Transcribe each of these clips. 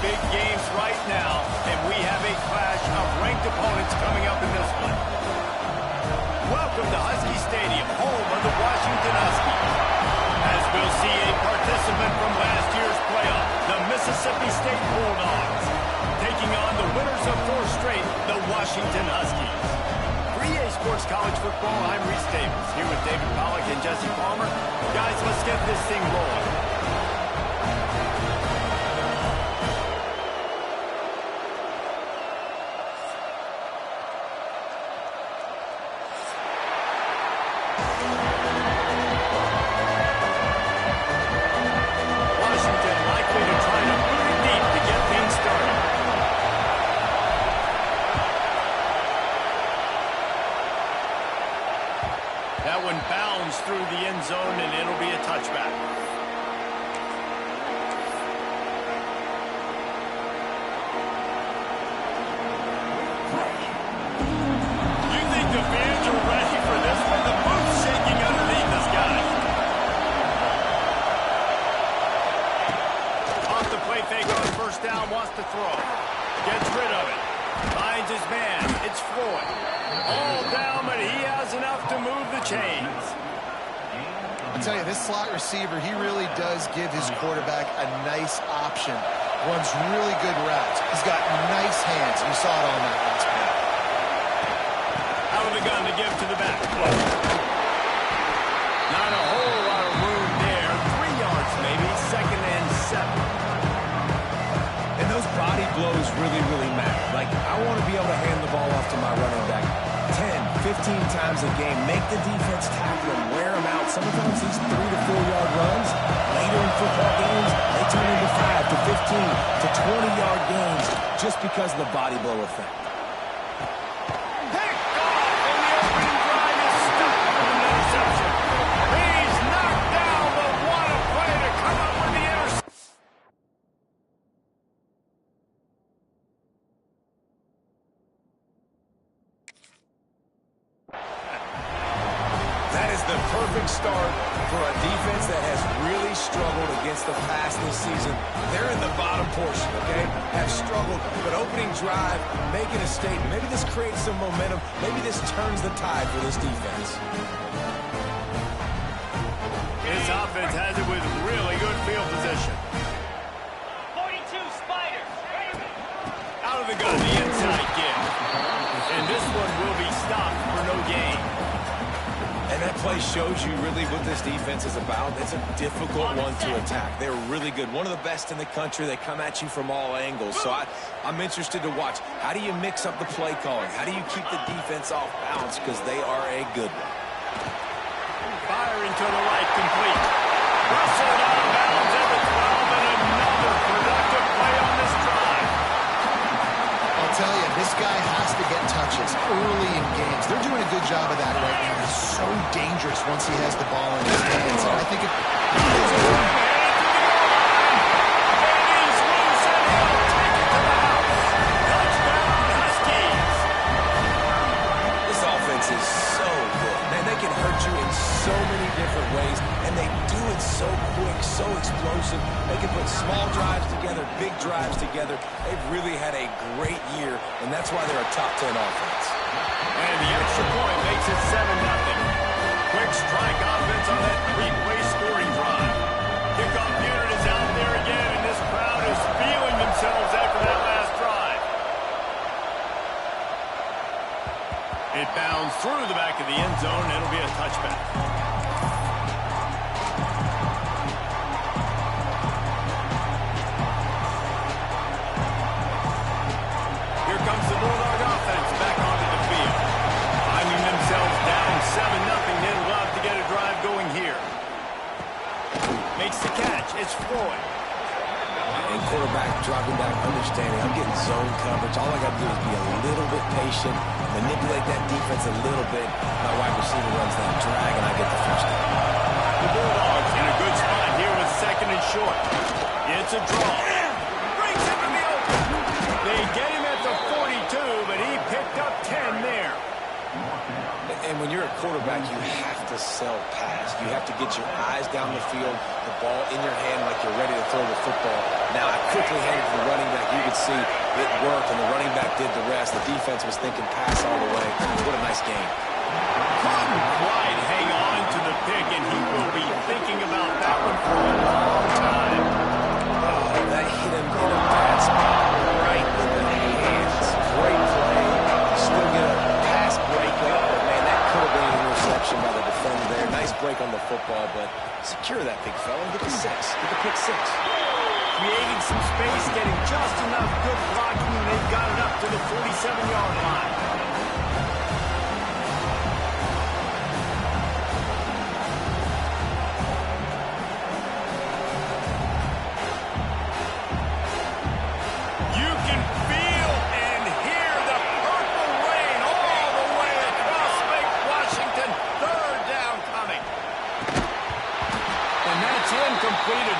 big games right now, and we have a clash of ranked opponents coming up in this one. Welcome to Husky Stadium, home of the Washington Huskies. As we'll see a participant from last year's playoff, the Mississippi State Bulldogs, taking on the winners of 4 straight, the Washington Huskies. For EA Sports College Football, I'm Reese Davis, here with David Pollack and Jesse Palmer. Guys, let's get this thing rolling. That one bounds through the end zone, and it'll be a touchback. You think the fans are ready for this one? The boot's shaking underneath us, guys. Off the play fake on first down, wants to throw. Gets rid of it. Finds his man. It's Floyd. All down, but he has enough to move the chains. I tell you, this slot receiver, he really does give his quarterback a nice option. Runs really good routes. He's got nice hands. You saw it on that last play. Out of the gun to give to the back. Not a whole lot of room there. 3 yards maybe, 2nd and 7. And those body blows really, really matter. Like, I want to be able to hand the ball off to my running back 10, 15 times a game. Make the defense tackle him, wear him out. Sometimes these 3 to 4 yard runs, later in football games, they turn into 5 to 15 to 20 yard gains just because of the body blow effect. Picked off, and the opening drive is stopped with an interception. He's knocked down, but what a play to come up with the interception. That is the perfect start for a defense that has really struggled against the pass this season. They're in the bottom portion, okay? Have struggled, but opening drive, making a statement. Maybe this creates some momentum. Maybe this turns the tide for this defense. His offense has it with really good field position. 42 Spiders. Out of the gun, the inside kick. And this one will be stopped for no gain. And that play shows you really what this defense is about. It's a difficult one to attack. They're really good. One of the best in the country. They come at you from all angles. So I'm interested to watch. How do you mix up the play calling? How do you keep the defense off balance? Because they are a good one. Firing to the right, complete. Russell out of bounds at the 12, and another productive play on this drive. I'll tell you, this guy has to get touches early in games. They're doing a good job of that right now. He's so dangerous once he has the ball in his hands. And I think it is good. This offense is so good. Man, they can hurt you in so many different ways, and they do it so quick, so explosive. They can put small drives together, big drives together. They've really had a great year, and that's why they're a top 10 offense. And the extra point makes it 7-0. Quick strike offense on that 3-play scoring drive. Kickoff unit is out there again, and this crowd is feeling themselves after that last drive. It bounds through the back of the end zone, and it'll be a touchback. Here comes the Bulldog offense back onto the field. Finding themselves down 7-0. They'd love to get a drive going here. Makes the catch. It's Floyd. And quarterback dropping back, understanding I'm getting zone coverage. All I got to do is be a little bit patient, manipulate that defense a little bit. My wide receiver runs that drag, and I get the first down. The Bulldogs in a good spot here with 2nd and short. It's a draw. Brings him in the open. They get him at the 42, but he picked up 10 there. And when you're a quarterback, you have to sell pass. You have to get your eyes down the field, the ball in your hand like you're ready to throw the football. Now, I quickly handed to the running back. You could see it worked, and the running back did the rest. The defense was thinking pass all the way. What a nice game. Couldn't quite hang on to the pick, and he will be thinking about that one for a long time. Oh, that hit him in a bad spot, right in the hands. Great play. Still get a pass break up, but man, that could have been an interception by the defender there. Nice break on the football, but secure that big fella and get the six. Get the pick six. Creating some space, getting just enough good blocking, and they've got it up to the 47-yard line.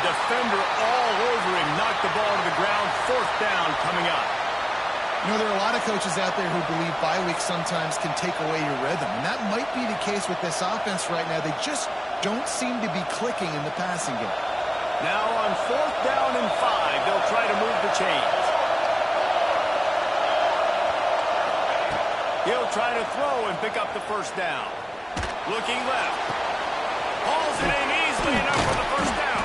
Defender all over him, knocked the ball to the ground, fourth down coming up. You know, there are a lot of coaches out there who believe bye weeks sometimes can take away your rhythm, and that might be the case with this offense right now. They just don't seem to be clicking in the passing game. Now on fourth down and 5, they'll try to move the chains. He'll try to throw and pick up the first down. Looking left. Hauls it in easily enough for the first down.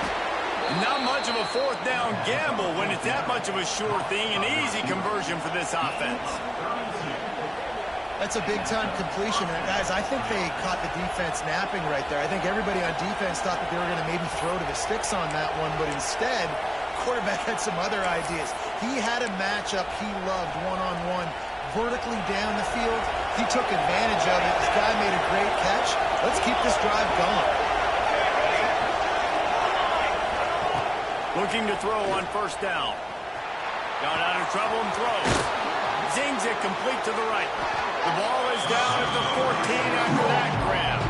Not much of a fourth down gamble when it's that much of a sure thing. An easy conversion for this offense. That's a big-time completion. And guys, I think they caught the defense napping right there. I think everybody on defense thought that they were going to maybe throw to the sticks on that one, but instead, quarterback had some other ideas. He had a matchup he loved one-on-one, vertically down the field. He took advantage of it. This guy made a great catch. Let's keep this drive going. Looking to throw on first down. Got out of trouble and throws. Zings it complete to the right. The ball is down at the 14 after that grab.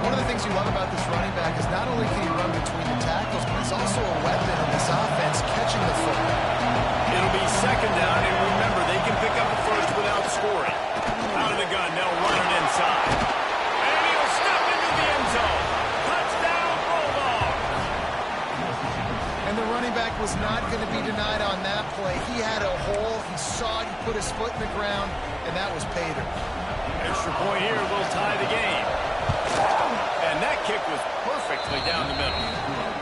One of the things you love about this running back is not only can he run between the tackles, but he's also a weapon in this offense, catching the football. It'll be second down, and remember, they can pick up the first without scoring. Out of the gun, they'll run it inside. And he'll step into the end zone. Touchdown, Bulldogs. And the running back was not going to be denied on that play. He had a hole. He saw it. He put his foot in the ground, and that was pay dirt. Extra point here will tie the game. And that kick was perfectly down the middle.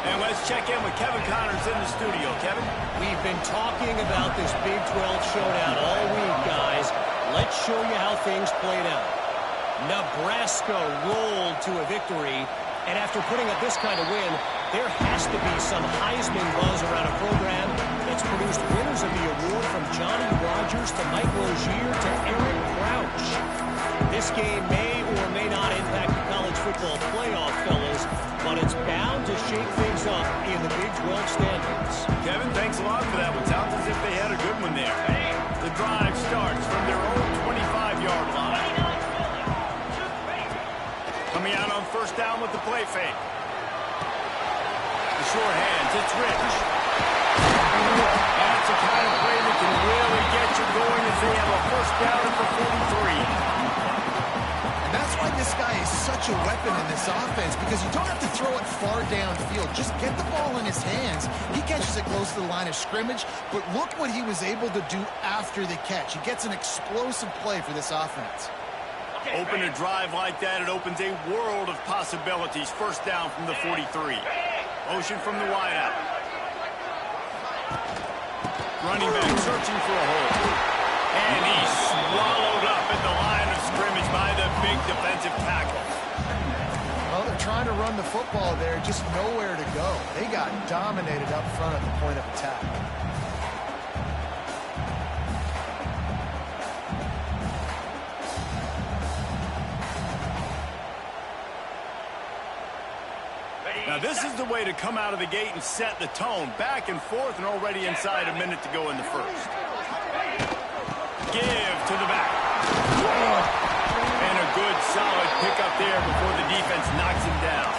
And let's check in with Kevin Connors in the studio. Kevin? We've been talking about this Big 12 showdown all week, guys. Let's show you how things played out. Nebraska rolled to a victory, and after putting up this kind of win, there has to be some Heisman buzz around a program that's produced winners of the award from Johnny Rodgers to Mike Rozier to Eric Crouch. This game may or may not impact the college football playoff, fellas, but it's bound to shake things up in the Big 12 standings. Kevin, thanks a lot for that one. Sounds as if they had a good one there. The drive starts from their own 25-yard line. Coming out on first down with the play fake. The short hands, it's Rich. That's the kind of play that can really get you going as they have a first down at the 43. That's why this guy is such a weapon in this offense, because you don't have to throw it far downfield. Just get the ball in his hands. He catches it close to the line of scrimmage, but look what he was able to do after the catch. He gets an explosive play for this offense. Open a drive like that, it opens a world of possibilities. First down from the 43. Motion from the wideout. Running back searching for a hole. And he's swallowed up at the line of scrimmage by the big defensive tackle. Well, they're trying to run the football there, just nowhere to go. They got dominated up front at the point of attack. Now, this is the way to come out of the gate and set the tone. Back and forth and already inside a minute to go in the first. Give to the back. And a good, solid pickup there before the defense knocks him down.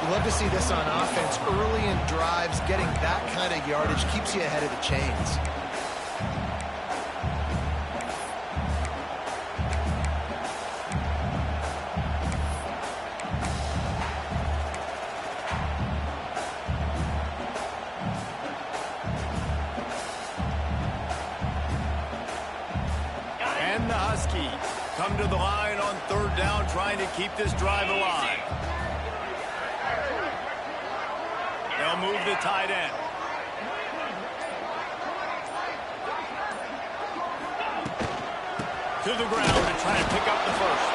You love to see this on offense. Early in drives, getting that kind of yardage keeps you ahead of the chains. Huskies come to the line on third down, trying to keep this drive alive. They'll move the tight end. To the ground to try and pick up the first.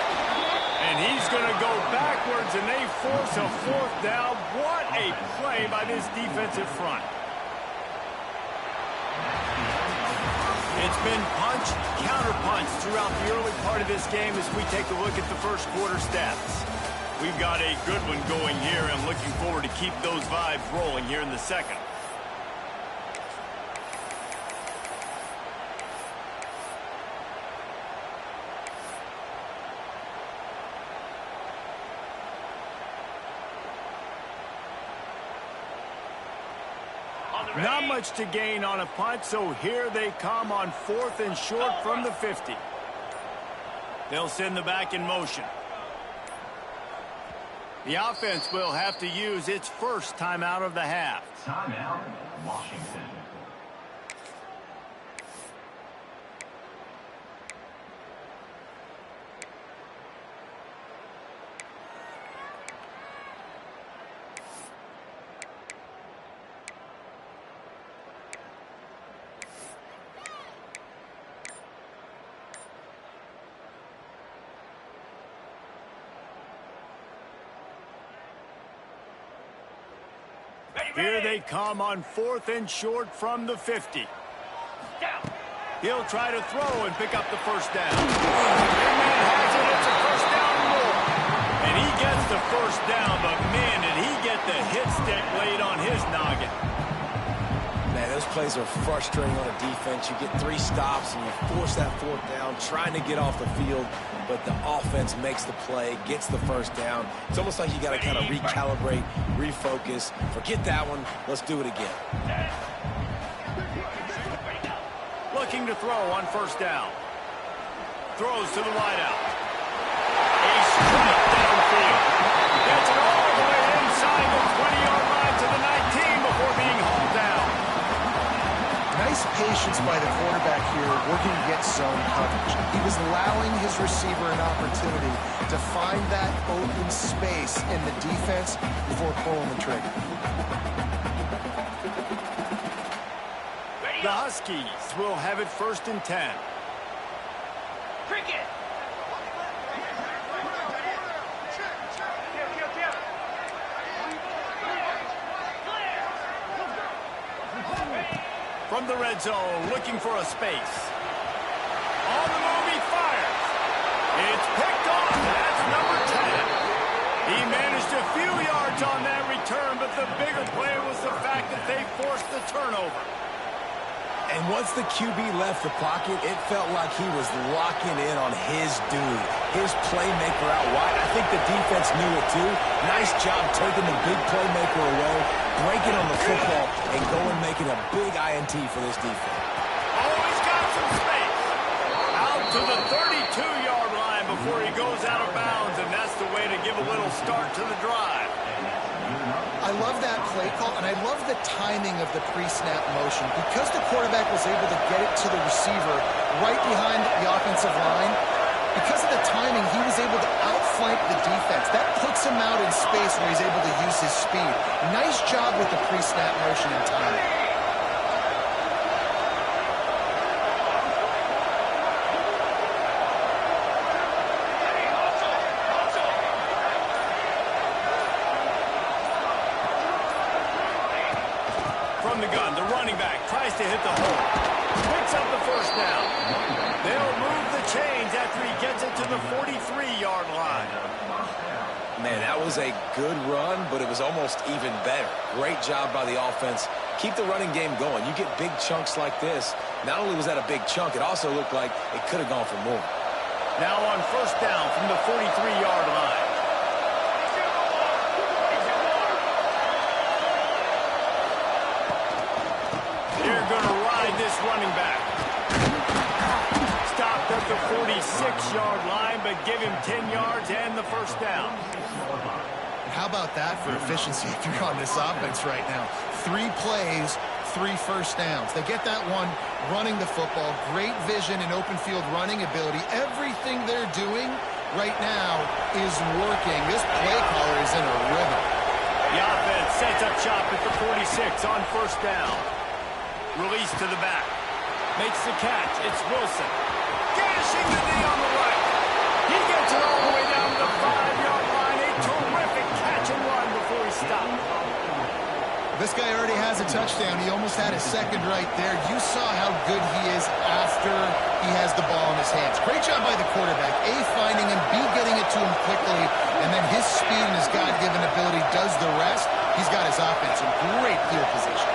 And he's going to go backwards, and they force a fourth down. What a play by this defensive front. It's been punch, counter-punch throughout the early part of this game as we take a look at the first quarter stats. We've got a good one going here, and looking forward to keep those vibes rolling here in the second. Not much to gain on a punt, so here they come on fourth and short from the 50. They'll send the back in motion. The offense will have to use its first timeout of the half. Timeout, Washington. Here they come on fourth and short from the 50. He'll try to throw and pick up the first down. And man has it. It's a first down more. And he gets the first down, but man, did he get the hit stick laid on his noggin. Man, those plays are frustrating on a defense. You get 3 stops and you force that fourth down, trying to get off the field, but the offense makes the play, gets the first down. It's almost like you got to kind of recalibrate, refocus. Forget that one. Let's do it again. Looking to throw on first down. Throws to the wideout. A strike downfield. Gets it all the way inside the 20-yard line to the 19 before being hauled down. Nice patience by the quarterback here, working against zone coverage. He was allowing his receiver an opportunity to find that open space in the defense before pulling the trigger. The Huskies will have it first and 10. Cricket. From the red zone, looking for a space. On the move, he fires. It's picked off. That's number 10. He managed a few yards on that return, but the bigger play was the fact that they forced the turnover. And once the QB left the pocket, it felt like he was locking in on his dude, his playmaker out wide. I think the defense knew it too. Nice job taking the big playmaker away, breaking on the football, and going making a big INT for this defense. Always got some space. Out to the 32-yard line before he goes out of bounds, and that's the way to give a little start to the drive. I love that play call, and I love the timing of the pre-snap motion. Because the quarterback was able to get it to the receiver right behind the offensive line, because of the timing, he was able to outflank the defense. That puts him out in space where he's able to use his speed. Nice job with the pre-snap motion and timing. From the gun, the running back tries to hit the hole. Picks up the first down. They'll move the chains after he gets it to the 43-yard line. Man, that was a good run, but it was almost even better. Great job by the offense. Keep the running game going. You get big chunks like this. Not only was that a big chunk, it also looked like it could have gone for more. Now on first down from the 43-yard line. They're going to ride this running back. Stopped at the 46-yard line, but give him 10 yards and the first down. How about that for efficiency if you're on this offense right now? 3 plays, 3 first downs. They get that one running the football. Great vision and open field running ability. Everything they're doing right now is working. This play caller is in a rhythm. The offense sets up shop at the 46 on first down. Release to the back. Makes the catch. It's Wilson. Gashing the knee on the right. He gets it all the way down to the 5-yard line. A terrific catch and run before he stopped. This guy already has a touchdown. He almost had a second right there. You saw how good he is after he has the ball in his hands. Great job by the quarterback. A, finding him, B, getting it to him quickly, and then his speed and his God-given ability does the rest. He's got his offense in great field position.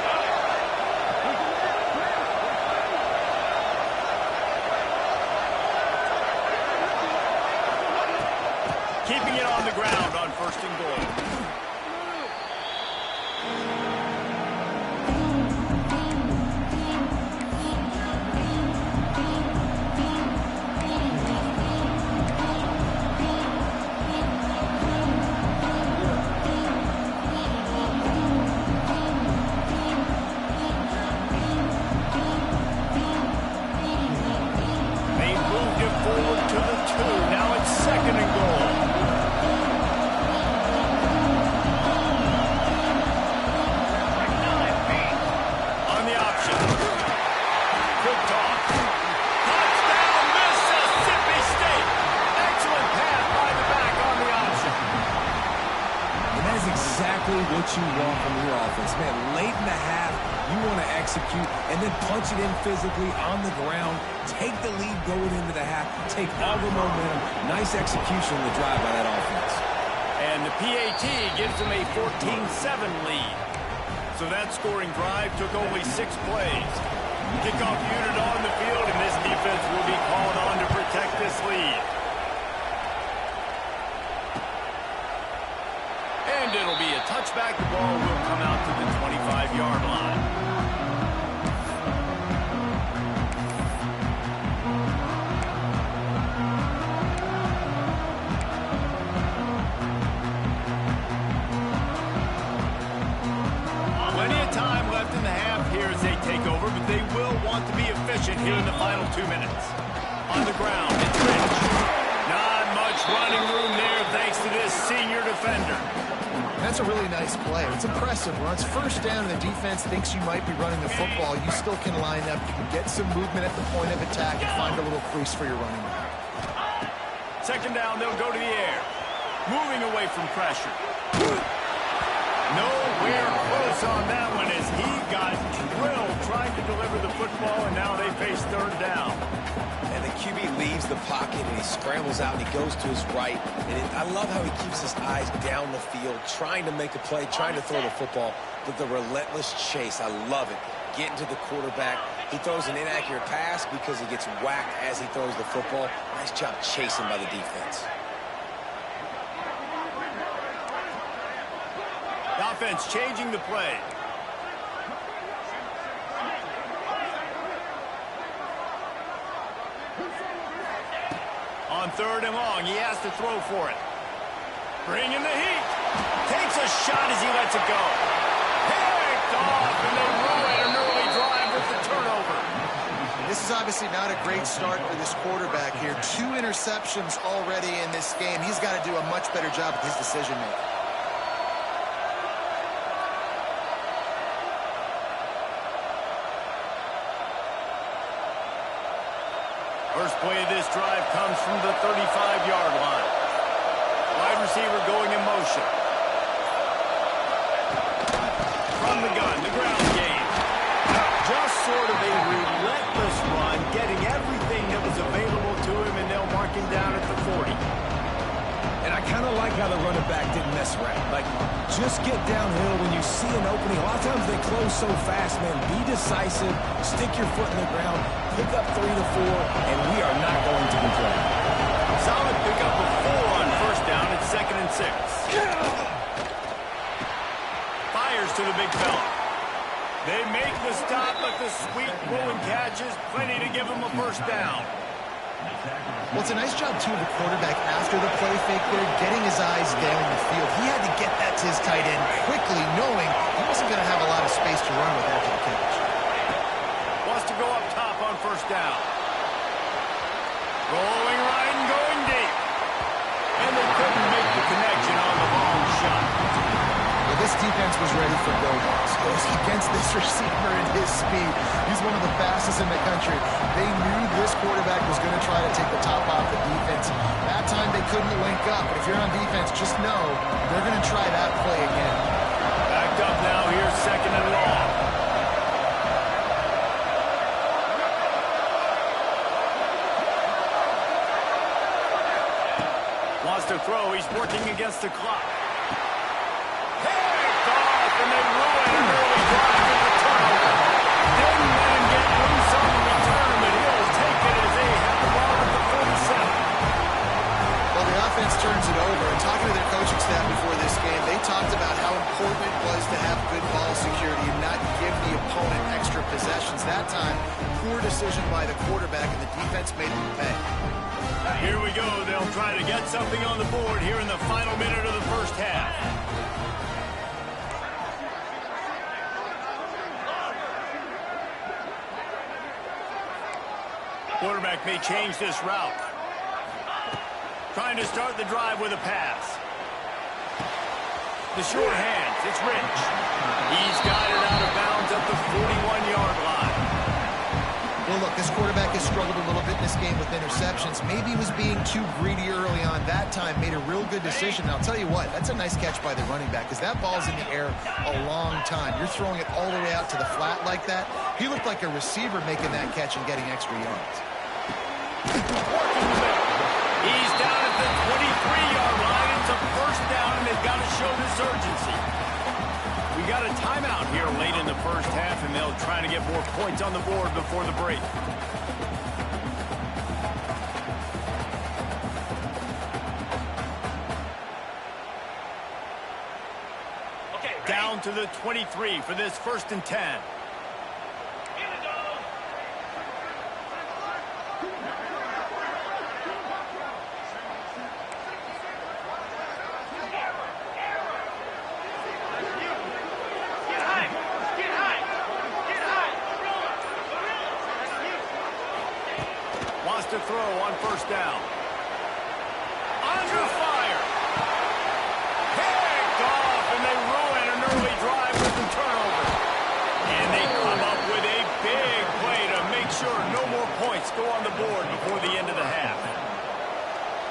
Keeping it on the ground on first and goal. They moved it forward to the 2. Now it's second and goal. On the option. Good toss. Touchdown, Mississippi State. Excellent pass by the back on the option. And that is exactly what you want from your offense, man. Late in the half, you want to execute and then punch it in physically on the ground. Take the lead going into the half. Take all the momentum. Nice execution on the drive by that offense. And the PAT gives them a 14-7 lead. So that scoring drive took only 6 plays. Kickoff unit on the field, and this defense will be called on to protect this lead. And it'll be a touchback. The ball will come out to the 25-yard line. Plenty of time left in the half here as they take over, but they will want to be efficient here in the final 2 minutes. On the ground, it's Rich. Not much running room there thanks to this senior defender. That's a really nice play. It's impressive. When it's first down and the defense thinks you might be running the football, you still can line up. You can get some movement at the point of attack and find a little crease for your running back. Second down, they'll go to the air. Moving away from pressure. Nowhere close on that one as he got drilled trying to deliver the football, and now they face third down. And the QB leaves the pocket and he scrambles out and he goes to his right. And I love how he keeps his eyes down the field, trying to make a play, trying to throw the football. But the relentless chase, I love it. Getting to the quarterback. He throws an inaccurate pass because he gets whacked as he throws the football. Nice job chasing by the defense. The offense changing the play. On third and long, he has to throw for it. Bringing the heat. Takes a shot as he lets it go. Picked off, and they ruin an early drive with the turnover. This is obviously not a great start for this quarterback here. 2 interceptions already in this game. He's got to do a much better job with his decision-making. First play of this drive comes from the 35-yard line. Wide receiver going in motion. From the gun, the ground game. Just sort of a relentless run, getting everything that was available to him, and they'll mark him down at the 40. And I kind of like how the running back didn't mess around. Like, just get downhill when you see an opening. A lot of times they close so fast, man. Be decisive, stick your foot in the ground, pick up 3 to 4, and we are not going to complain. Solid pickup of 4 on first down. It's second and 6. Fires to the big fella. They make the stop, but the sweet rolling catch is plenty to give them a first down. Well, it's a nice job, too, of the quarterback after the play fake there, getting his eyes down the field. He had to get that to his tight end quickly, knowing he wasn't going to have a lot of space to run with after the catch. wants to go up top on first down. Rolling right and going deep. And they couldn't make the connection on the long shot. Well, this defense was ready for go-balls. Against this receiver and his speed, he's one of the fastest in the country. They knew this quarterback was going to try to take the top off the defense. That time they couldn't link up, but if you're on defense, just know they're going to try that play again. Backed up now, here's second and long. Wants to throw, he's working against the clock. Picked off, and they ruin an early drive with the turnover. Didn't let him get loose on the return, but he'll take it as they have the ball at the 47. Well, the offense turns it over, and talking to their coaching staff before this game, they talked about how important it was to have good ball security and not give the opponent extra possessions. That time, poor decision by the quarterback, and the defense made them pay. Here we go. They'll try to get something on the board here in the final minute of the first half. Quarterback may change this route. Trying to start the drive with a pass. The short hands, it's Rich. He's got it out of bounds at the 41-yard line. Well, look, this quarterback has struggled a little bit in this game with interceptions. Maybe he was being too greedy early on. That time made a real good decision. Now, I'll tell you what, that's a nice catch by the running back because that ball's in the air a long time. You're throwing it all the way out to the flat like that. He looked like a receiver making that catch and getting extra yards. He's down at the 23-yard line. It's a first down, and they've got to show this urgency. We got a timeout here late in the first half, and they'll try to get more points on the board before the break. Okay, Down to the 23 for this 1st and 10. To throw on first down. Under fire. Picked off, and they ruin an early drive with the turnover. And they come up with a big play to make sure no more points go on the board before the end of the half.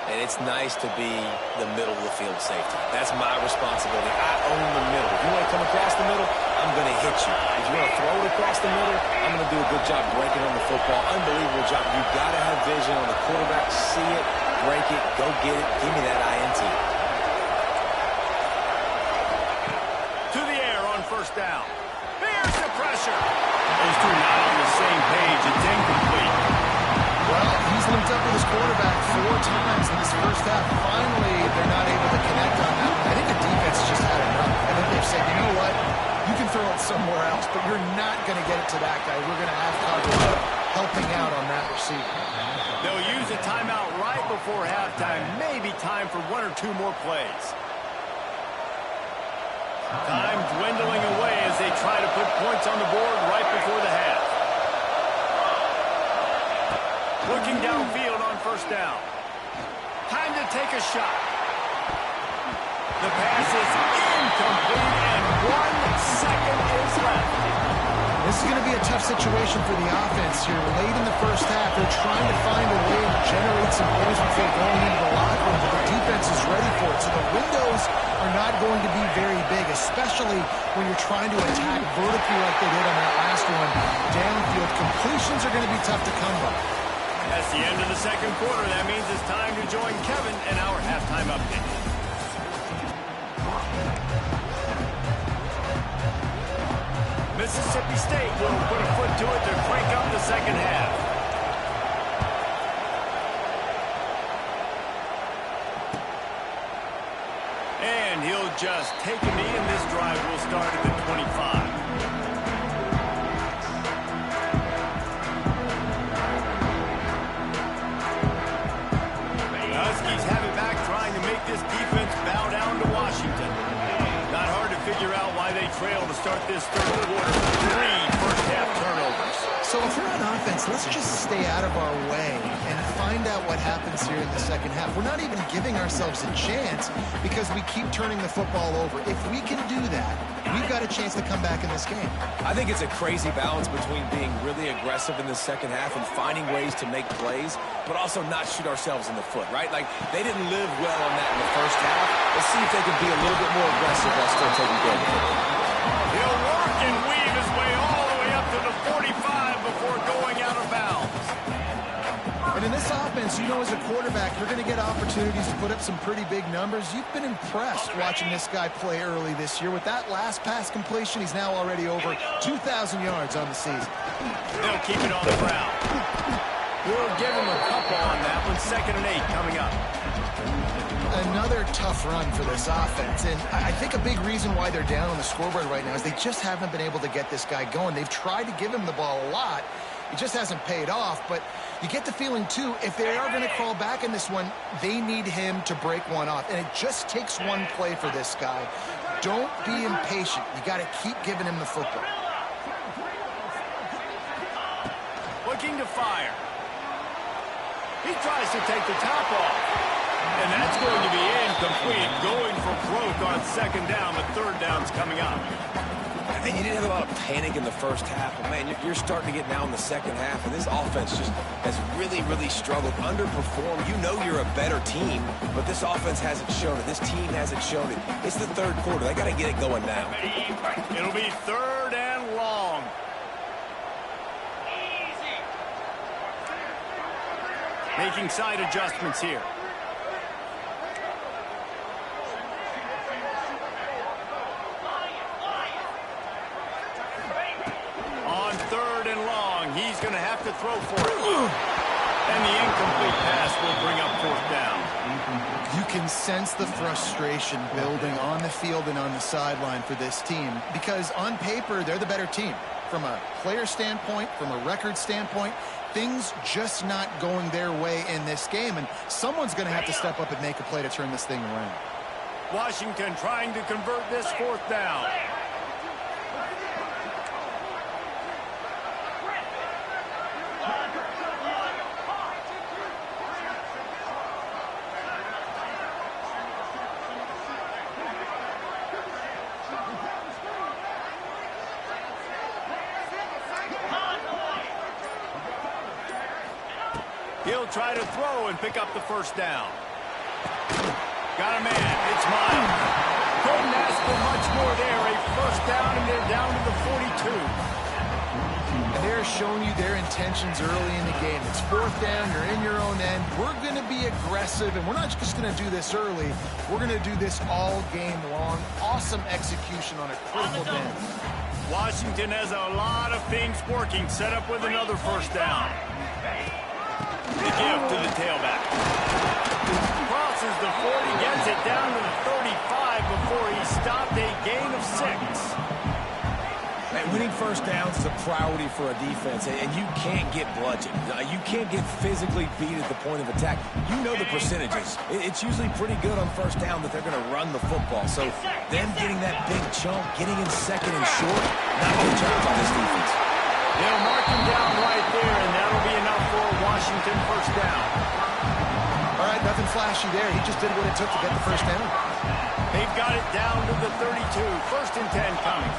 And it's nice to be the middle of the field safety. That's my responsibility. I own the middle. If you want to come across the middle, I'm going to hit you. If you want to throw it across the middle, I'm going to do a good job breaking on the football. Unbelievable job. You've got to have vision on the quarterback. See it, break it, go get it. Give me that INT. To the air on first down. There's the pressure. Those two not on the same page. It's incomplete. Well, he's linked up with his quarterback 4 times in this first half. Finally, they're not able to connect on that. I think the defense just had enough. I think they've said, you know what? You can throw it somewhere else, but you're not going to get it to that guy. We're going to have coverage helping out on that receiver. They'll use a timeout right before halftime. Maybe time for 1 or 2 more plays. Time dwindling away as they try to put points on the board right before the half. Looking downfield on first down. Time to take a shot. The pass is incomplete, and 1 second is left. This is going to be a tough situation for the offense here. Late in the first half, they're trying to find a way to generate some points before going into the locker room, but the defense is ready for it. So the windows are not going to be very big, especially when you're trying to attack vertically like they did on that last one. Downfield completions are going to be tough to come by. That's the end of the second quarter. That means it's time to join Kevin in our halftime update. Mississippi State will put a foot to it to crank up the second half. And he'll just take a knee, and this drive will start at the 25. Huskies have it back, trying to make this defense bow down to Washington. Not hard to figure out why they trail to start this third quarter. 3 first-half turnovers. So if we're on offense, let's just stay out of our way and find out what happens here in the second half. We're not even giving ourselves a chance because we keep turning the football over. If we can do that, we've got a chance to come back in this game. I think it's a crazy balance between being really aggressive in the second half and finding ways to make plays, but also not shoot ourselves in the foot, right? Like, they didn't live well on that in the first half. Let's see if they can be a little bit more aggressive while still taking care of the football. He'll work and weave his way all the way up to the 45 before going out of bounds. And in this offense, you know, as a quarterback, you're going to get opportunities to put up some pretty big numbers. You've been impressed watching this guy play early this year. With that last pass completion, he's now already over 2,000 yards on the season. They'll keep it on the ground. We'll give him a couple on that one. 2nd and 8 coming up. Another tough run for this offense, and I think a big reason why they're down on the scoreboard right now is they just haven't been able to get this guy going. They've tried to give him the ball a lot. It just hasn't paid off, but you get the feeling, too, if they are going to crawl back in this one, they need him to break one off, and it just takes one play for this guy. Don't be impatient. You got to keep giving him the football. Looking to fire. He tries to take the top off. And that's going to be incomplete, going for broke on 2nd down, but 3rd down's coming up. And you didn't have a lot of panic in the first half, but, man, you're starting to get now in the second half, and this offense just has really, really struggled, underperformed. You know you're a better team, but this offense hasn't shown it. This team hasn't shown it. It's the 3rd quarter. They got to get it going now. It'll be 3rd and long. Making side adjustments here. On 3rd and long, he's going to have to throw for it. And the incomplete pass will bring up 4th down. You can sense the frustration building on the field and on the sideline for this team because on paper, they're the better team. From a player standpoint, from a record standpoint, things just not going their way in this game, and someone's going to have to step up and make a play to turn this thing around. Washington trying to convert this 4th down. He'll try to throw and pick up the 1st down. Got a man. It's Miles. Couldn't ask for much more there. A 1st down, and they're down to the 42. And they're showing you their intentions early in the game. It's 4th down. You're in your own end. We're going to be aggressive, and we're not just going to do this early. We're going to do this all game long. Awesome execution on a critical down. Washington has a lot of things working. Set up with another 1st down. The give to the tailback. Crosses the 40, gets it down to the 35 before he stopped a gain of 6. Man, winning 1st downs is a priority for a defense, and you can't get bludgeoned. You can't get physically beat at the point of attack. You know the percentages. It's usually pretty good on 1st down that they're going to run the football. So them getting that big chunk, getting in 2nd and short, not a good job on this defense. They'll mark him down right there, and that'll be enough for a Washington 1st down. All right, nothing flashy there. He just did what it took to get the 1st down. They've got it down to the 32. 1st and 10 coming.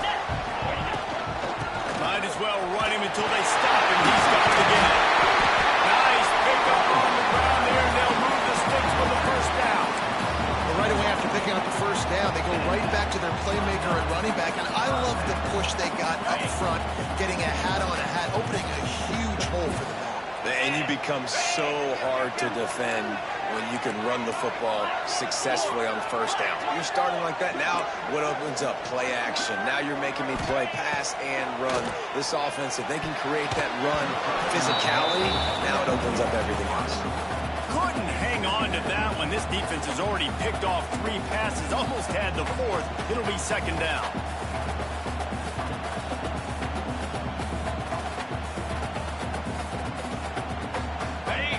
Might as well run him until they stop him. He's got it again. Nice pick up on the ground there, and they'll move the sticks for the 1st down. But right away after picking up the 1st down, they go right back to their playmaker at running back. And I love the push they got up front, getting a hat on a hat, opening a huge hole for the back. And you become so hard to defend when you can run the football successfully on 1st down. You're starting like that. Now what opens up? Play action. Now you're making me play pass and run. This offense, if they can create that run physicality, now it opens up everything else. Couldn't hang on to that one. This defense has already picked off 3 passes, almost had the 4th. It'll be 2nd down.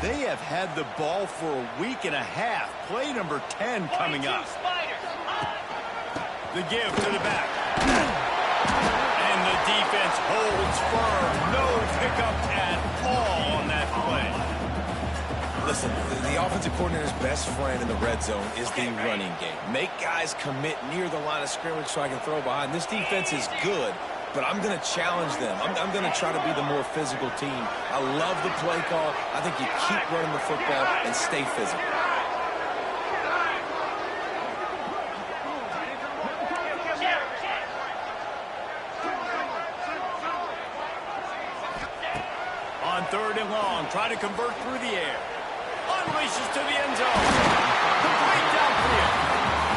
They have had the ball for a week and a half. Play number 10 coming up. The give to the back. And the defense holds firm. No pickup at all on that play. Listen, the offensive coordinator's best friend in the red zone is the running game. Make guys commit near the line of scrimmage so I can throw behind. This defense is good, but I'm going to challenge them. I'm going to try to be the more physical team. I love the play call. I think you keep running the football and stay physical. On 3rd and long, trying to convert through the air. Unleashes to the end zone. Complete downfield.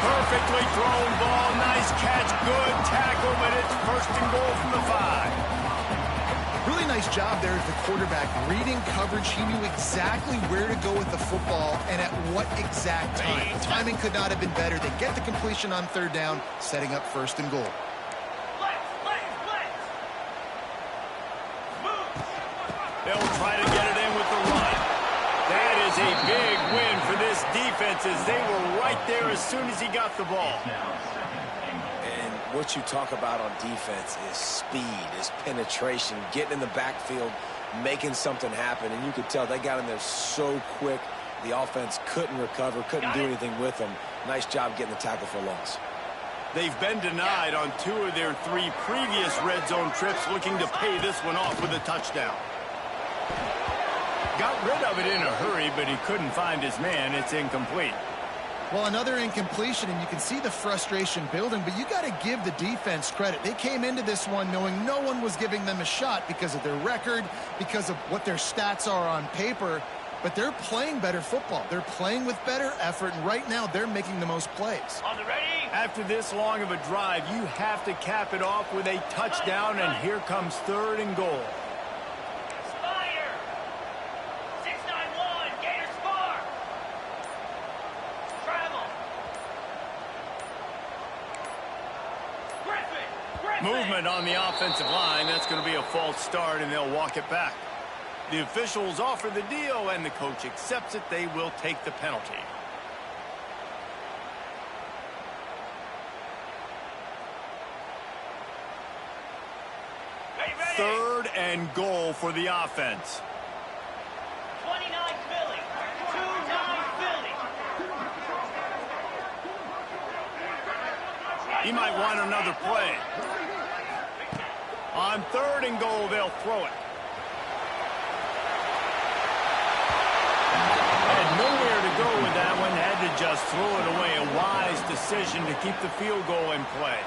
Perfectly thrown ball. Nice catch. Good tackle, but it's 1st and goal from the 5. Really nice job there as the quarterback. Reading coverage, he knew exactly where to go with the football and at what exact time. The timing could not have been better. They get the completion on 3rd down, setting up 1st and goal. They'll try to get it in with the run. That is a big win for this defense as they were right there as soon as he got the ball. And what you talk about on defense is speed, is penetration, getting in the backfield, making something happen. And you could tell they got in there so quick. The offense couldn't recover, couldn't do anything with them. Nice job getting the tackle for loss. They've been denied on 2 of their 3 previous red zone trips, looking to pay this one off with a touchdown. Got rid of it in a hurry, but he couldn't find his man. It's incomplete. Well, another incompletion, and you can see the frustration building, but you got to give the defense credit. They came into this one knowing no one was giving them a shot because of their record, because of what their stats are on paper, but they're playing better football. They're playing with better effort, and right now they're making the most plays. On the ready? After this long of a drive, you have to cap it off with a touchdown, and here comes 3rd and goal. Spire! 691, Gators far! Travel! Griffin! Movement on the offensive line. That's going to be a false start, and they'll walk it back. The officials offer the deal, and the coach accepts it. They will take the penalty. Ready, ready! 3rd and goal for the offense. 29 Philly! 29 Philly! He might want another play. On 3rd and goal, they'll throw it. Had nowhere to go with that one. Had to just throw it away. A wise decision to keep the field goal in play.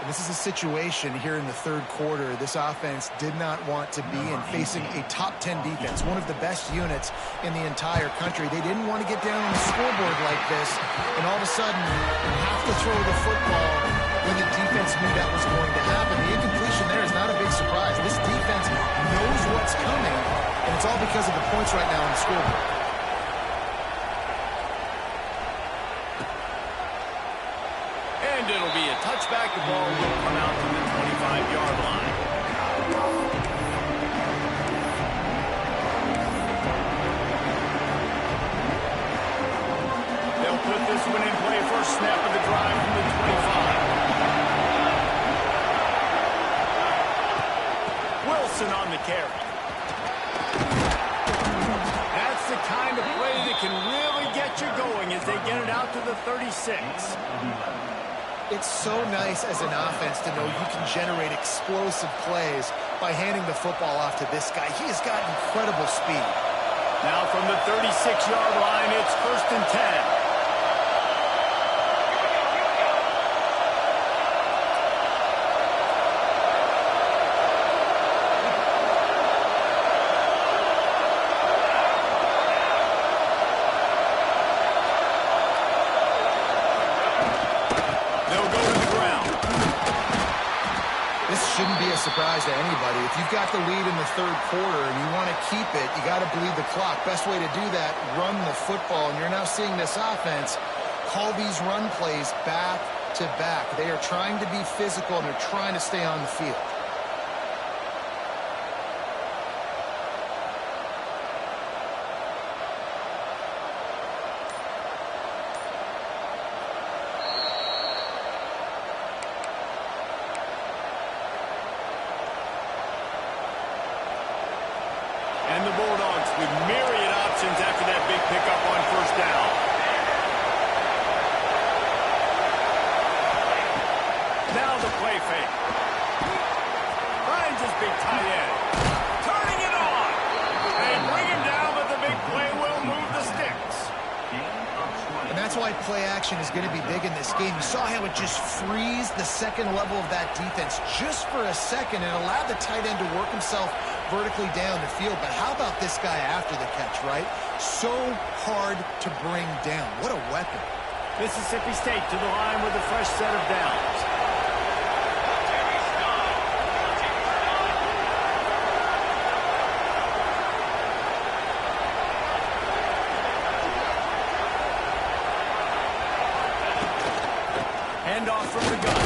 And this is a situation here in the 3rd quarter. This offense did not want to be in facing a top 10 defense, one of the best units in the entire country. They didn't want to get down on the scoreboard like this, and all of a sudden have to throw the football when the defense knew that was going to happen. The incompletion there is not a big surprise. This defense knows what's coming, and it's all because of the points right now on the scoreboard. And it'll be a touchback. The ball will come out to the 25-yard line. They'll put this one in play. First snap of the drive from the 25. Wilson on the carry. That's the kind of play that can really get you going as they get it out to the 36. It's so nice as an offense to know you can generate explosive plays by handing the football off to this guy. He has got incredible speed. Now from the 36-yard line, it's 1st and 10. Shouldn't be a surprise to anybody. If you've got the lead in the 3rd quarter and you want to keep it, you got to bleed the clock. Best way to do that, run the football. And you're now seeing this offense call these run plays back to back. They are trying to be physical, and they're trying to stay on the field. with myriad options after that big pickup on first down. Now the play fake. Finds his big tight end. Turning it on. They bring him down, but the big play will move the sticks. And that's why play action is going to be big in this game. You saw how it just frees the second level of that defense just for a second and allowed the tight end to work himself vertically down the field. But how about this guy after the catch, right? So hard to bring down. What a weapon. Mississippi State to the line with a fresh set of downs. Handoff from the gun.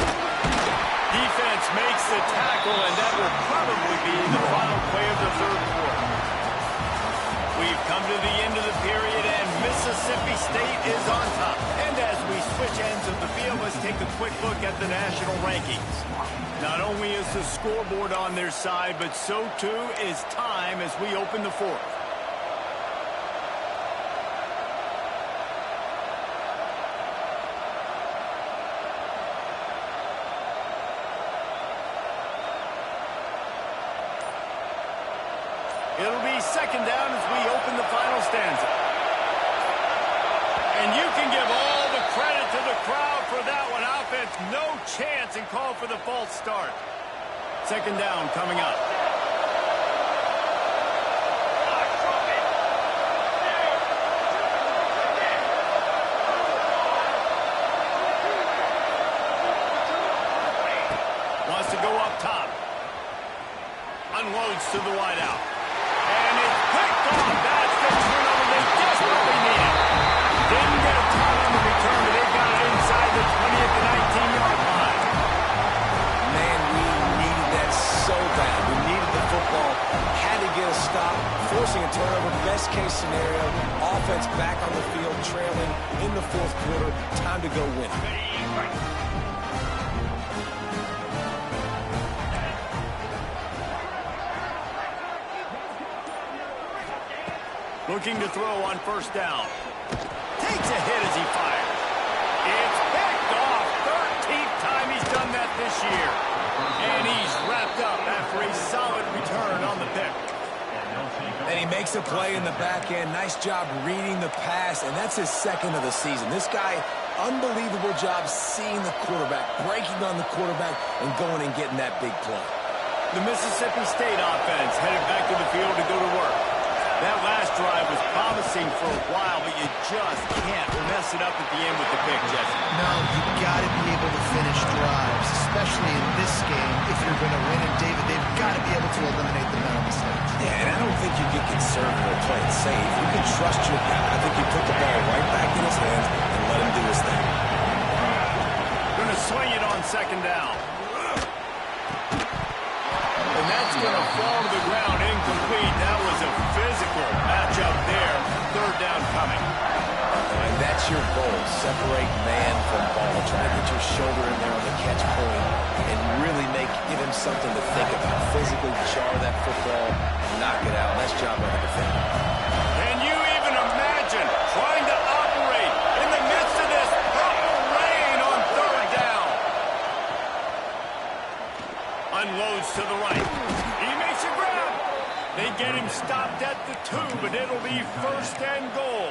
Defense makes the tackle, and that will probably be the final play of the third quarter. We've come to the end of the period, and Mississippi State is on top. And as we switch ends of the field, let's take a quick look at the national rankings. Not only is the scoreboard on their side, but so too is time as we open the fourth. It'll be second down as we open the final stanza. And you can give all the credit to the crowd for that one. Offense, no chance, and call for the false start. Second down coming up. Wants to go up top. Unloads to the wideout. And it's picked off. That's the turnover they desperately needed. Didn't get a ton on the return, but they got it inside the 20th to 19-yard line. Man, we needed that so bad. We needed the football. Had to get a stop, forcing a turnover. Best case scenario, offense back on the field, trailing in the fourth quarter. Time to go win. Looking to throw on first down. Takes a hit as he fires. It's picked off. 13th time he's done that this year. And he's wrapped up after a solid return on the pick. And he makes a play in the back end. Nice job reading the pass, and that's his second of the season. This guy, unbelievable job seeing the quarterback, breaking on the quarterback, and going and getting that big play. The Mississippi State offense headed back to the field to go to work. That last drive was promising for a while, but you just can't mess it up at the end with the pick, Jesse. No, you got to be able to finish drives, especially in this game if you're going to win. And, David, they've got to be able to eliminate the mental mistakes. Yeah, and I don't think you get conservative or play it safe. You can trust your guy. I think you put the ball right back in his hands and let him do his thing. Going to swing it on second down. And that's going to fall to the ground incomplete. That was a physical matchup there. Third down coming. And that's your goal. Separate man from ball. Try to get your shoulder in there on the catch point and really give him something to think about. Physically jar that football and knock it out. Nice job by the defender. Can you even imagine trying to operate in the midst of this purple rain on third down? Unloads to the right. He makes a grab. They get him stopped at the 2, but it'll be first and goal.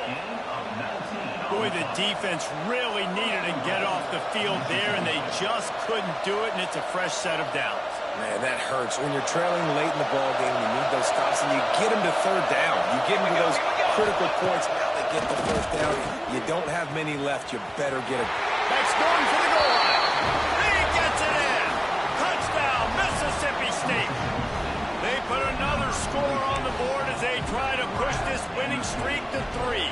Boy, the defense really needed to get off the field there, and they just couldn't do it, and it's a fresh set of downs. Man, that hurts. When you're trailing late in the ball game, you need those stops, and you get them to third down. You get them to those critical points. Now they get the first down. You don't have many left. You better get it. That's going for the goal line. He gets it in. Touchdown, Mississippi State. They put another score on the board as they try to push this winning streak to 3.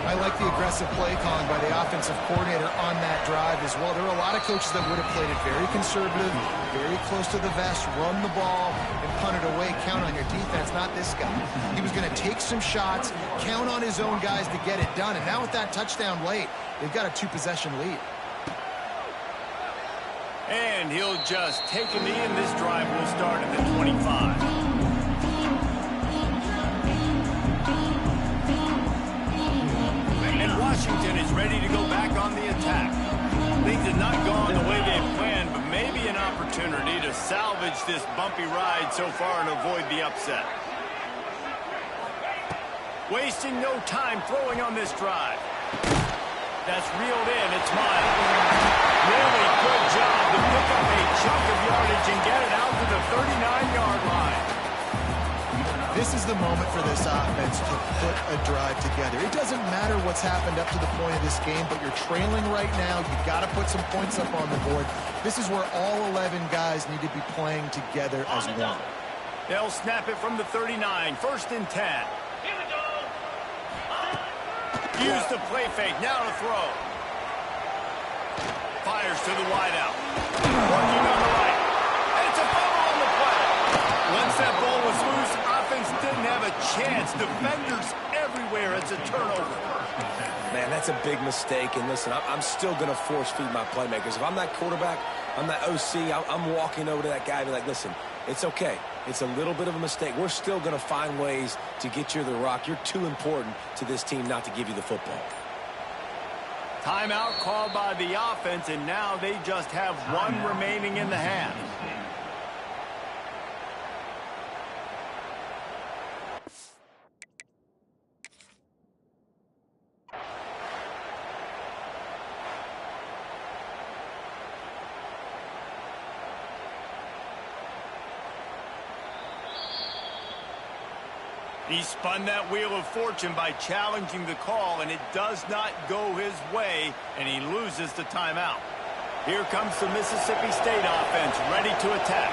I like the aggressive play calling by the offensive coordinator on that drive as well. There are a lot of coaches that would have played it very conservative, very close to the vest, run the ball, and punt it away. Count on your defense, not this guy. He was going to take some shots, count on his own guys to get it done. And now with that touchdown late, they've got a 2-possession lead. And he'll just take a knee, and this drive will start at the 25. salvage this bumpy ride so far and avoid the upset. Wasting no time throwing on this drive. That's reeled in. It's mine. Really good job to pick up a chunk of yardage and get it out to the 39-yard line. This is the moment for this offense to put a drive together. It doesn't matter what's happened up to the point of this game, but you're trailing right now. You've got to put some points up on the board. This is where all 11 guys need to be playing together as one. They'll snap it from the 39. 1st and 10. Here we go. Use the play fake. Now to throw. Fires to the wideout. Working on the right. And it's a fumble on the play. Once that ball was loose, offense didn't have a chance. Defenders everywhere. It's a turnover. Man, that's a big mistake. And listen, I'm still going to force feed my playmakers. If I'm that quarterback, I'm that OC, I'm walking over to that guy and be like, listen, it's okay. It's a little bit of a mistake. We're still going to find ways to get you the rock. You're too important to this team not to give you the football. Timeout called by the offense, and now they just have one remaining in the half. He spun that wheel of fortune by challenging the call, and it does not go his way, and he loses the timeout. Here comes the Mississippi State offense, ready to attack.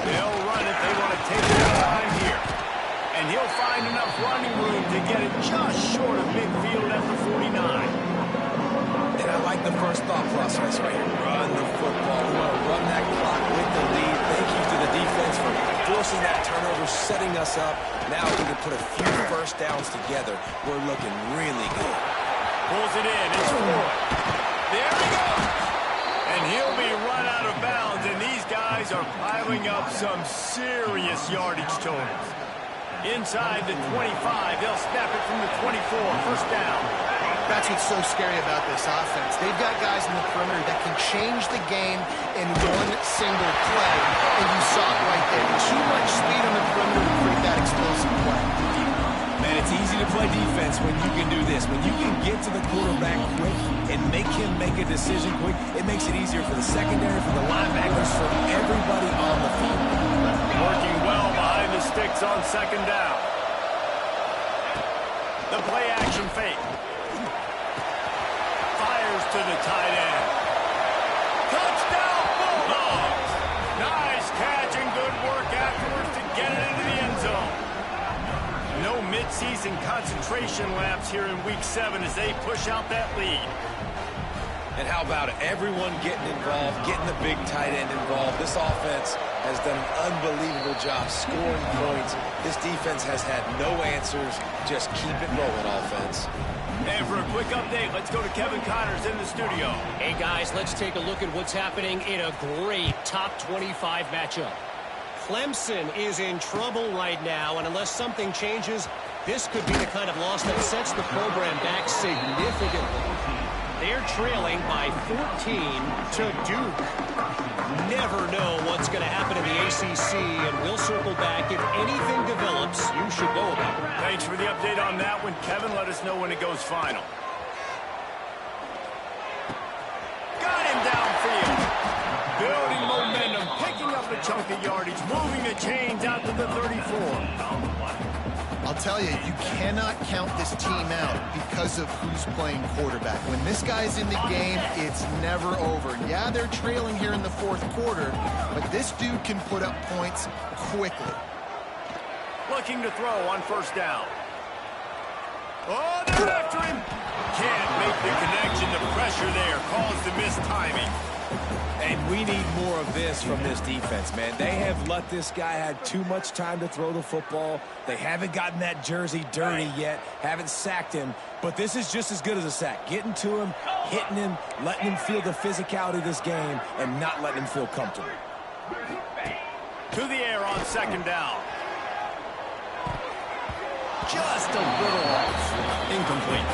They'll run it. They want to take their time here. And he'll find enough running room to get it just short of midfield at the 49. And I like the first thought process right here. Run the football. We want to run that clock with the lead. Thank you to the defense for forcing that turnover, setting us up. Now we can put a few first downs together. We're looking really good. Pulls it in. It's Ford. There he goes. And he'll be run out of bounds, and these guys are piling up some serious yardage totals. Inside the 25, they'll snap it from the 24. 1st down. That's what's so scary about this offense. They've got guys in the perimeter that can change the game in one single play. And you saw it right there. Too much speed on the perimeter to create that explosive play. Man, it's easy to play defense when you can do this. When you can get to the quarterback quick and make him make a decision quick, it makes it easier for the secondary, for the linebackers, for everybody on the field. Working well behind the sticks on 2nd down. The play action fake. To the tight end. Touchdown, Bulldogs! Nice catch and good work afterwards to get it into the end zone. No midseason concentration laps here in Week 7 as they push out that lead. And how about it? Everyone getting involved, getting the big tight end involved. This offense has done an unbelievable job scoring points. This defense has had no answers. Just keep it rolling, offense. And for a quick update, let's go to Kevin Connors in the studio. Hey, guys, let's take a look at what's happening in a great top 25 matchup. Clemson is in trouble right now, and unless something changes, this could be the kind of loss that sets the program back significantly. They're trailing by 14 to Duke. Never know what's going to happen in the ACC, and we'll circle back. If anything develops, you should know about it. Thanks for the update on that one, Kevin. Let us know when it goes final. Got him downfield. Building momentum, picking up a chunk of yardage, moving the chains out to the 34. I'll tell you, you cannot count this team out because of who's playing quarterback. When this guy's in the game, it's never over. Yeah, they're trailing here in the 4th quarter, but this dude can put up points quickly. Looking to throw on 1st down. Oh, they're after him. Can't make the connection. The pressure there caused the missed timing. And we need more of this from this defense, man. They have let this guy have too much time to throw the football. They haven't gotten that jersey dirty yet, haven't sacked him. But this is just as good as a sack. Getting to him, hitting him, letting him feel the physicality of this game, and not letting him feel comfortable. To the air on 2nd down. just a little off. Incomplete.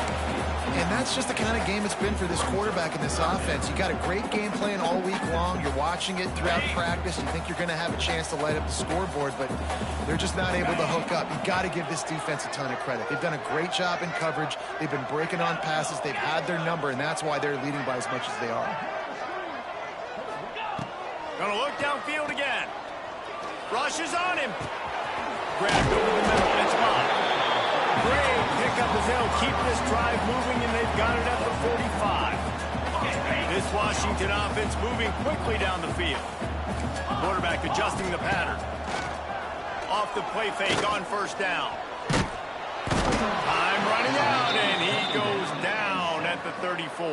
And that's just the kind of game it's been for this quarterback in this offense. You got a great game plan all week long. You're watching it throughout practice. You think you're going to have a chance to light up the scoreboard, but they're just not able to hook up. You got to give this defense a ton of credit. They've done a great job in coverage. They've been breaking on passes. They've had their number, and that's why they're leading by as much as they are. Gonna look downfield again. Rushes on him. Grabbed over the middle, and it's gone. Great pickup as they'll keep this drive moving, and they've got it at the 45. This Washington offense moving quickly down the field. Quarterback adjusting the pattern. Off the play fake on first down. Time running out, and he goes down at the 34.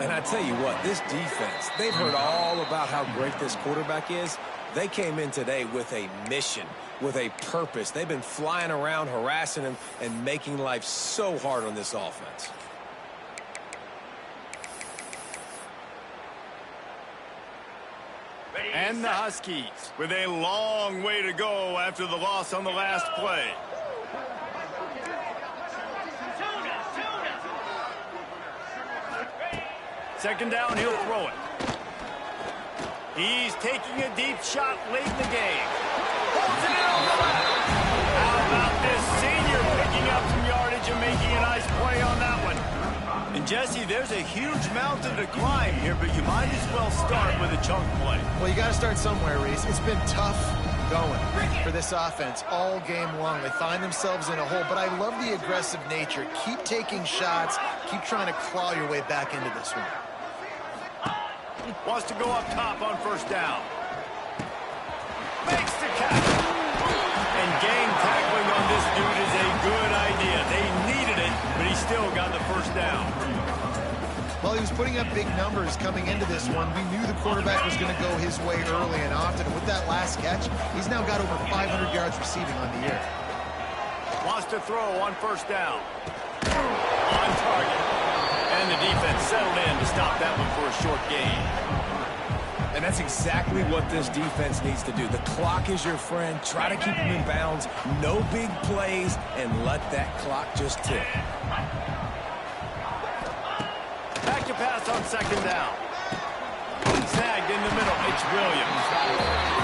And I tell you what, this defense, they've heard all about how great this quarterback is. They came in today with a mission, with a purpose. They've been flying around, harassing him, and making life so hard on this offense. And the Huskies with a long way to go after the loss on the last play. Second down, he'll throw it. He's taking a deep shot late in the game. Holds it in on the left. How about this senior picking up some yardage and making a nice play on that one? And Jesse, there's a huge mountain to climb here, but you might as well start with a chunk play. Well, you got to start somewhere, Reese. It's been tough going for this offense all game long. They find themselves in a hole, but I love the aggressive nature. Keep taking shots. Keep trying to claw your way back into this one. Wants to go up top on first down. Makes the catch. And gang tackling on this dude is a good idea. They needed it, but he still got the first down. Well, he was putting up big numbers coming into this one. We knew the quarterback was going to go his way early and often. And with that last catch, he's now got over 500 yards receiving on the year. Wants to throw on first down. On target. And the defense settled in to stop that one for a short gain. And that's exactly what this defense needs to do. The clock is your friend. Try to keep him in bounds. No big plays, and let that clock just tick. Back to pass on second down. Snagged in the middle. It's Williams.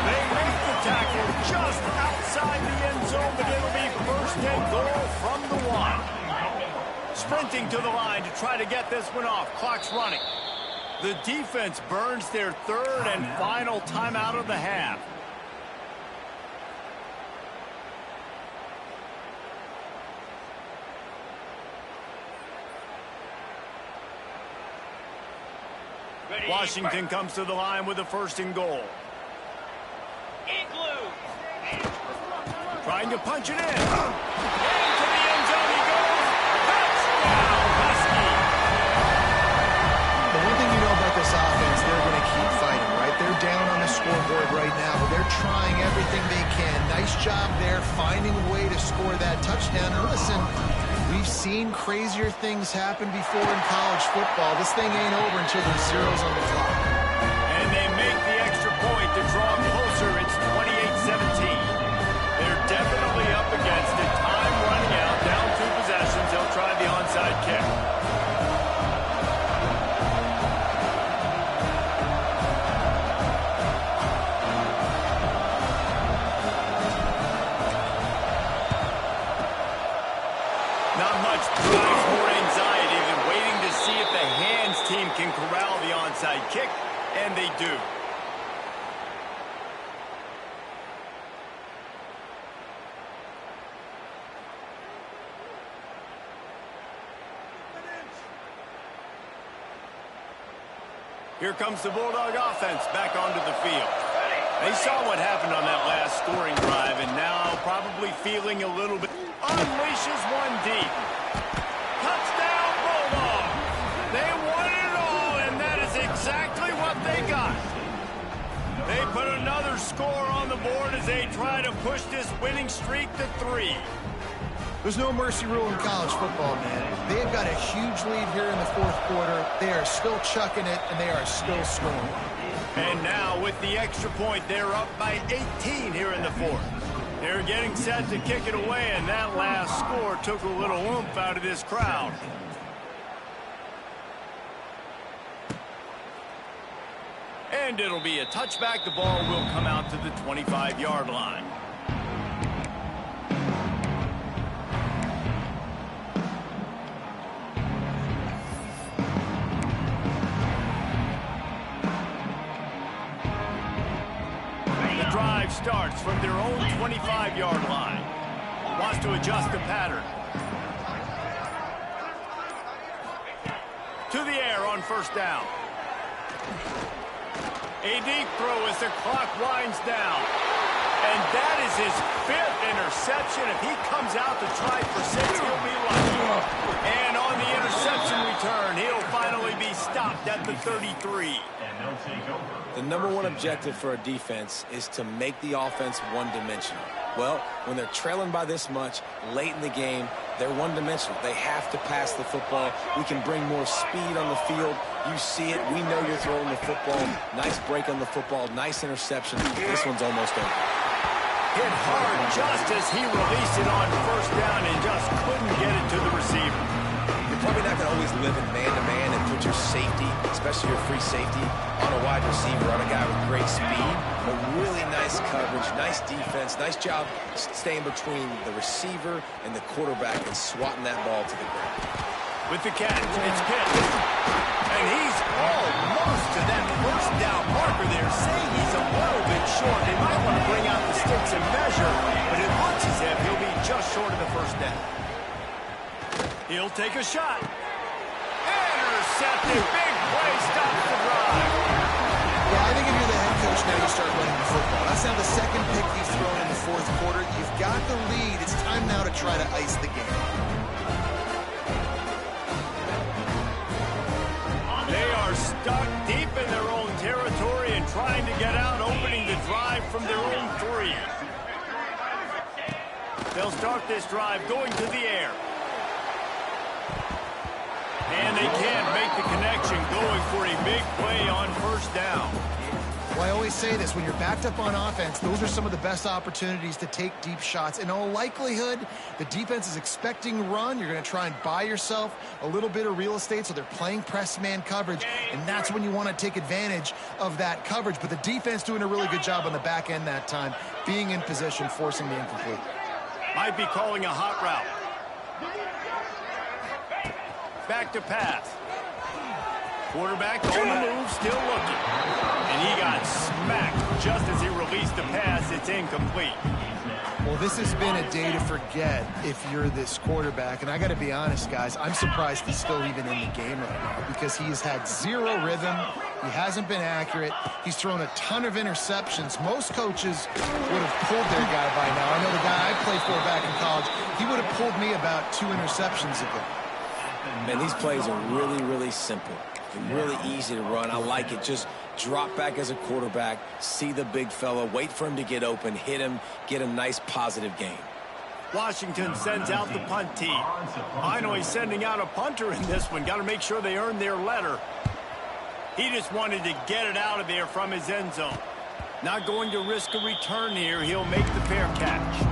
They make the tackle just outside the end zone, but it'll be first and goal from the 1. Sprinting to the line to try to get this one off. Clock's running. The defense burns their third and final timeout of the half. Washington comes to the line with a first and goal. Trying to punch it in. Into the end zone he goes. Touchdown, Husky. The one thing you know about this offense, they're going to keep fighting, right? They're down on the scoreboard right now, but they're trying everything they can. Nice job there, finding a way to score that touchdown. And listen, we've seen crazier things happen before in college football. This thing ain't over until there's zeros on the clock. And they make the extra point to draw closer. It's 28-17. They're definitely up against it. Time running out, down 2 possessions. They'll try the onside kick. Not much drives more anxiety than waiting to see if the hands team can corral the onside kick, and they do. Here comes the Bulldog offense back onto the field. They saw what happened on that last scoring drive, and now probably feeling a little bit. Unleashes one deep. Touchdown, Bulldog. They won it all, and that is exactly what they got. They put another score on the board as they try to push this winning streak to 3. There's no mercy rule in college football, man. They've got a huge lead here in the 4th quarter. They are still chucking it, and they are still scoring. And now with the extra point, they're up by 18 here in the 4th. They're getting set to kick it away, and that last score took a little oomph out of this crowd. And it'll be a touchback. The ball will come out to the 25-yard line. The drive starts from their own 25-yard line. Wants to adjust the pattern. To the air on first down. A deep throw as the clock winds down. And that is his 5th interception. If he comes out to try for 6, he'll be lucky. And on the interception return, he'll finally be stopped at the 33. The number one objective for a defense is to make the offense one-dimensional. Well, when they're trailing by this much late in the game, they're one-dimensional. They have to pass the football. We can bring more speed on the field. You see it. We know you're throwing the football. Nice break on the football. Nice interception. This one's almost over. Hit hard just as he released it on first down and just couldn't get it to the receiver. You're probably not going to always live in man-to-man and put your safety, especially your free safety, on a wide receiver, on a guy with great speed. But really nice coverage, nice defense, nice job staying between the receiver and the quarterback and swatting that ball to the ground. With the catch, it's Pitt. And he's almost to that first down marker there, saying he's a little bit short. They might want to bring out the sticks and measure, but it looks as if he'll be just short of the first down. He'll take a shot. Intercepted. Big play stops the drive. Yeah, I think if you're the head coach now, you start running the football. That's now the second pick you've thrown in the fourth quarter. You've got the lead. It's time now to try to ice the game. They are stuck deep in their own territory and trying to get out, opening the drive from their own 3. They'll start this drive going to the air. And they can't make the connection, going for a big play on first down. Well, I always say this, when you're backed up on offense, those are some of the best opportunities to take deep shots. In all likelihood, the defense is expecting run. You're going to try and buy yourself a little bit of real estate, so they're playing press man coverage, and that's when you want to take advantage of that coverage. But the defense doing a really good job on the back end that time, being in position, forcing the incomplete. Might be calling a hot route. Back to pass. Quarterback on the move, still looking. And he got smacked just as he released the pass. It's incomplete. Well, this has been a day to forget if you're this quarterback. And I got to be honest, guys, I'm surprised he's still even in the game right now because he's had zero rhythm. He hasn't been accurate. He's thrown a ton of interceptions. Most coaches would have pulled their guy by now. I know the guy I played for back in college, he would have pulled me about 2 interceptions ago. Man, these plays are really, really simple. They're really easy to run. I like it. Just drop back as a quarterback, see the big fella, wait for him to get open, hit him, get a nice positive gain. Washington sends out the punt team. Finally sending out a punter in this one. Got to make sure they earn their letter. He just wanted to get it out of there from his end zone. Not going to risk a return here. He'll make the fair catch.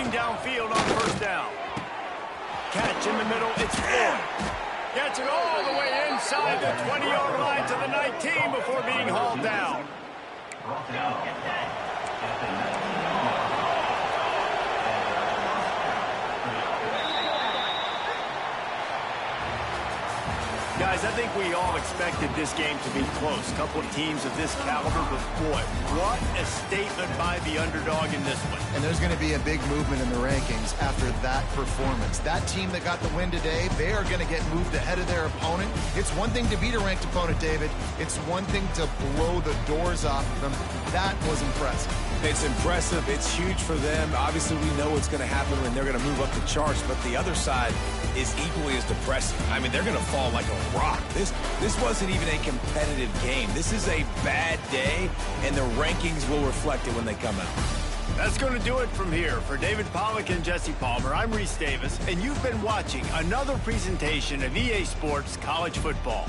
Downfield on first down. Catch in the middle, it's Floyd. Gets it all the way inside the 20-yard line to the 19 before being hauled down. Guys, I think we all expected this game to be close. A couple of teams of this caliber, but boy, what a statement by the underdog in this one. And there's going to be a big movement in the rankings after that performance. That team that got the win today, they are going to get moved ahead of their opponent. It's one thing to beat a ranked opponent, David. It's one thing to blow the doors off of them. That was impressive. It's impressive. It's huge for them. Obviously, we know what's going to happen when they're going to move up the charts, but the other side is equally as depressing. I mean, they're going to fall like a rock. This wasn't even a competitive game. This is a bad day, and the rankings will reflect it when they come out. That's going to do it from here. For David Pollack and Jesse Palmer, I'm Reese Davis, and you've been watching another presentation of EA Sports College Football.